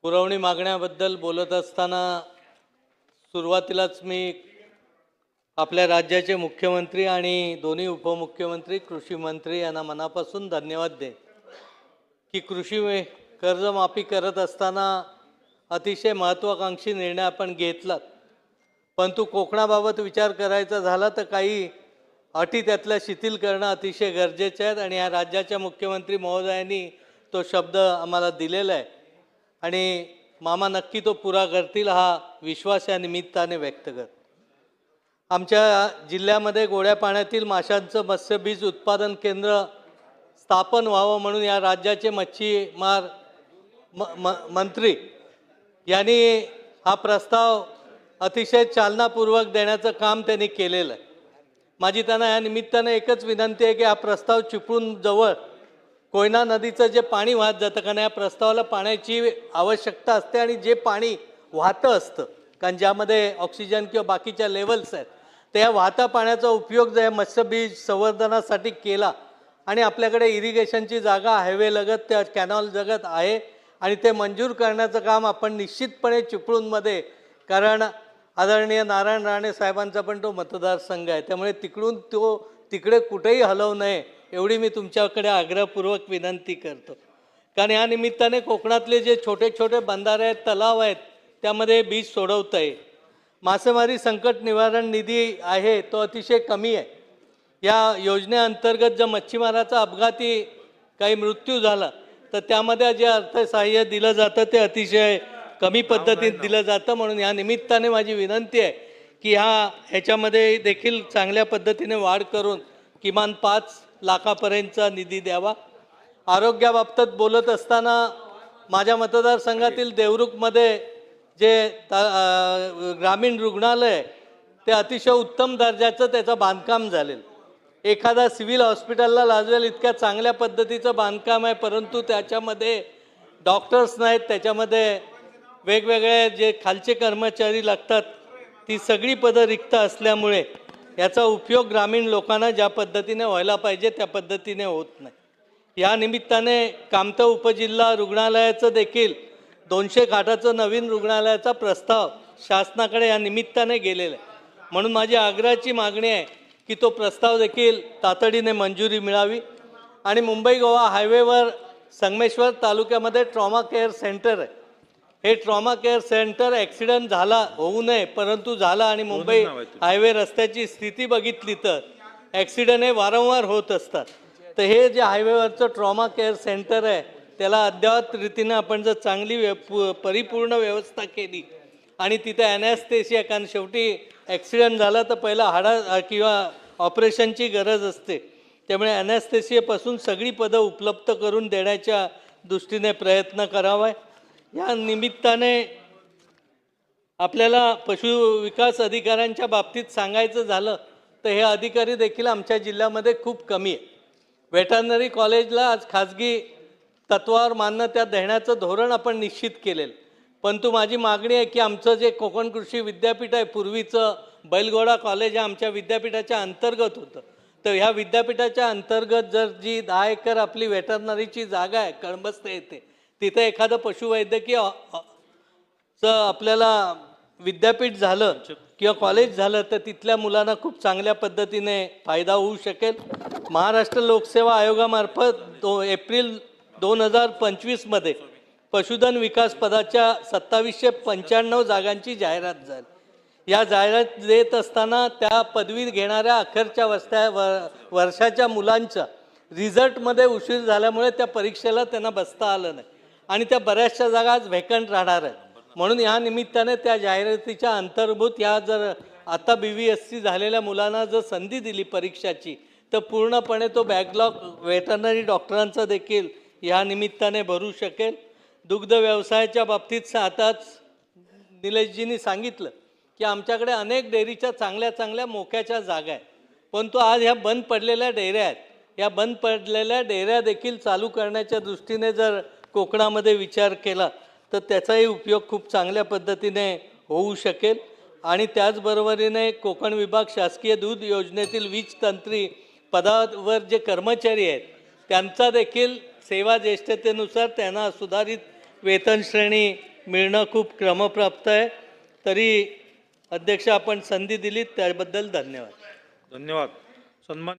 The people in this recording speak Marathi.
पुरवणी मागण्याबद्दल बोलत असताना सुरुवातीलाच मी आपल्या राज्याचे मुख्यमंत्री आणि दोन्ही उपमुख्यमंत्री कृषी मंत्री यांना मनापासून धन्यवाद दे की कृषी कर्जमाफी करत असताना अतिशय महत्त्वाकांक्षी निर्णय आपण घेतला। परंतु कोकणाबाबत विचार करायचा झाला तर काही अटी त्यातल्या शिथिल करणं अतिशय गरजेचे आहेत आणि या राज्याच्या मुख्यमंत्री महोदयांनी तो शब्द आम्हाला दिलेला आहे आणि मामा नक्की तो पुरा करतील हा विश्वास या निमित्ताने व्यक्त कर। आमच्या जिल्ह्यामध्ये गोड्या पाण्यातील माशांचं मत्स्यबीज उत्पादन केंद्र स्थापन व्हावं म्हणून या राज्याचे मच्छीमार मंत्री यांनी हा प्रस्ताव अतिशय चालनापूर्वक देण्याचं काम त्यांनी केलेलं आहे। माझी त्यांना या निमित्ताने एकच विनंती आहे की हा प्रस्ताव चिपळूण जवळ कोयना नदीचं जे पाणी वाहत जातं कारण या प्रस्तावाला पाण्याची आवश्यकता असते आणि जे पाणी वाहतं असतं कारण ज्यामध्ये ऑक्सिजन किंवा बाकीच्या लेवल्स आहेत तर या वाहत्या पाण्याचा उपयोग जर मत्स्यबीज संवर्धनासाठी केला आणि आपल्याकडे इरिगेशनची जागा हायवे लगत त्या कॅनॉल जगत आहे आणि ते मंजूर करण्याचं काम आपण निश्चितपणे चिपळूणमध्ये कारण आदरणीय नारायण राणे साहेबांचा पण तो मतदारसंघ आहे त्यामुळे तिकडे कुठेही हलवू नये एवढी मी तुमच्याकडे आग्रहपूर्वक विनंती करतो। कारण या निमित्ताने कोकणातले जे छोटे छोटे बंधारे आहेत तलाव आहेत त्यामध्ये बीज सोडवता येईल। मासेमारी संकट निवारण निधी आहे तो अतिशय कमी आहे। या योजनेअंतर्गत जर मच्छीमाराचा अपघाती काही मृत्यू झाला तर त्यामध्ये जे अर्थसहाय्य दिलं जातं ते अतिशय कमी पद्धतीत दिलं जातं म्हणून या निमित्ताने माझी विनंती आहे की ह्याच्यामध्ये देखील चांगल्या पद्धतीने वाढ करून किमान 5 लाखापर्यंतचा निधी द्यावा। आरोग्याबाबत बोलत असताना माझ्या मतदारसंघातील देवरुखमध्ये जे ग्रामीण रुग्णालय ते अतिशय उत्तम दर्जाचं त्याचं बांधकाम झालेलं एखादा सिव्हिल हॉस्पिटलला लाजवेल इतक्या चांगल्या पद्धतीचं बांधकाम आहे परंतु त्याच्यामध्ये डॉक्टर्स नाहीत त्याच्यामध्ये वेगवेगळे जे खालचे कर्मचारी लागतात ती सगळी पदं रिक्त असल्यामुळे याचा उपयोग ग्रामीण लोकांना ज्या पद्धतीने व्हायला पाहिजे त्या पद्धतीने होत नाही। या निमित्ताने कामता उपजिल्हा रुग्णालयाचं देखील 200 खाटाचं नवीन रुग्णालयाचा प्रस्ताव शासनाकडे या निमित्ताने गेलेला आहे म्हणून माझी आग्रहाची मागणी आहे की तो प्रस्ताव देखील तातडीने मंजुरी मिळावी आणि मुंबई गोवा हायवेवर संगमेश्वर तालुक्यामध्ये ट्रॉमा केअर सेंटर आहे। हे ट्रॉमा केअर सेंटर ॲक्सिडेंट झाला होऊ नये परंतु झाला आणि मुंबई हायवे रस्त्याची स्थिती बघितली तर ॲक्सिडेंट हे वारंवार होत असतात तर हे जे हायवेवरचं ट्रॉमा केअर सेंटर आहे त्याला अद्ययावत रीतीने आपण जर चांगली परिपूर्ण व्यवस्था केली आणि तिथे ॲनेस्थेशिया कारण शेवटी ॲक्सिडेंट झाला तर पहिला हाडा किंवा ऑपरेशनची गरज असते त्यामुळे ॲनेस्थेशियापासून सगळी पदं उपलब्ध करून देण्याच्या दृष्टीने प्रयत्न करावा। या निमित्ताने आपल्याला पशुविकास अधिकाऱ्यांच्या बाबतीत सांगायचं झालं तर हे अधिकारी देखील आमच्या जिल्ह्यामध्ये खूप कमी आहे। वेटरनरी कॉलेजला आज खाजगी तत्वावर मान्यता देण्याचं धोरण आपण निश्चित केलेलं परंतु माझी मागणी आहे की आमचं जे कोकण कृषी विद्यापीठ आहे पूर्वीचं बैलगोडा कॉलेज आमच्या विद्यापीठाच्या अंतर्गत होतं तर ह्या विद्यापीठाच्या अंतर्गत जर जी 10 एकर आपली वेटरनरीची जागा आहे कळंबस्ते येथे तिथे एखादं पशुवैद्यकीय आपल्याला विद्यापीठ झालं किंवा कॉलेज झालं तर तिथल्या मुलांना खूप चांगल्या पद्धतीने फायदा होऊ शकेल। महाराष्ट्र लोकसेवा आयोगामार्फत एप्रिल 2025 मध्ये पशुधन विकास पदाच्या 2795 जागांची जाहिरात झाली। या जाहिरात देत असताना त्या पदवी घेणाऱ्या अखेरच्या वर्षाच्या मुलांच्या रिझल्टमध्ये उशीर झाल्यामुळे त्या परीक्षेला त्यांना बसता आलं नाही आणि त्या बऱ्याचशा जागा आज व्हेकंट राहणार आहेत म्हणून या निमित्ताने त्या जाहिरातीच्या अंतर्भूत या जर आता BVSC झालेल्या मुलांना जर संधी दिली परीक्षाची तर पूर्णपणे तो बॅकलॉग वेटरनरी डॉक्टरांचा देखील या निमित्ताने भरू शकेल। दुग्ध व्यवसायाच्या बाबतीत आताच निलेशजींनी सांगितलं की आमच्याकडे अनेक डेअरीच्या चांगल्या मोक्याच्या जागा आहेत परंतु आज ह्या बंद पडलेल्या डेअऱ्या आहेत या बंद पडलेल्या डेअऱ्या देखील चालू करण्याच्या दृष्टीने जर कोकणामध्ये विचार केला तर त्याचाही उपयोग खूप चांगल्या पद्धतीने होऊ शकेल आणि त्याचबरोबरीने कोकण विभाग शासकीय दूध योजनेतील वीज तंत्री पदावर जे कर्मचारी आहेत त्यांचा देखील सेवा ज्येष्ठतेनुसार त्यांना सुधारित वेतन श्रेणी मिळणं खूप क्रमप्राप्त आहे. तरी अध्यक्ष आपण संधी दिलीत त्याबद्दल धन्यवाद. धन्यवाद. सन्मान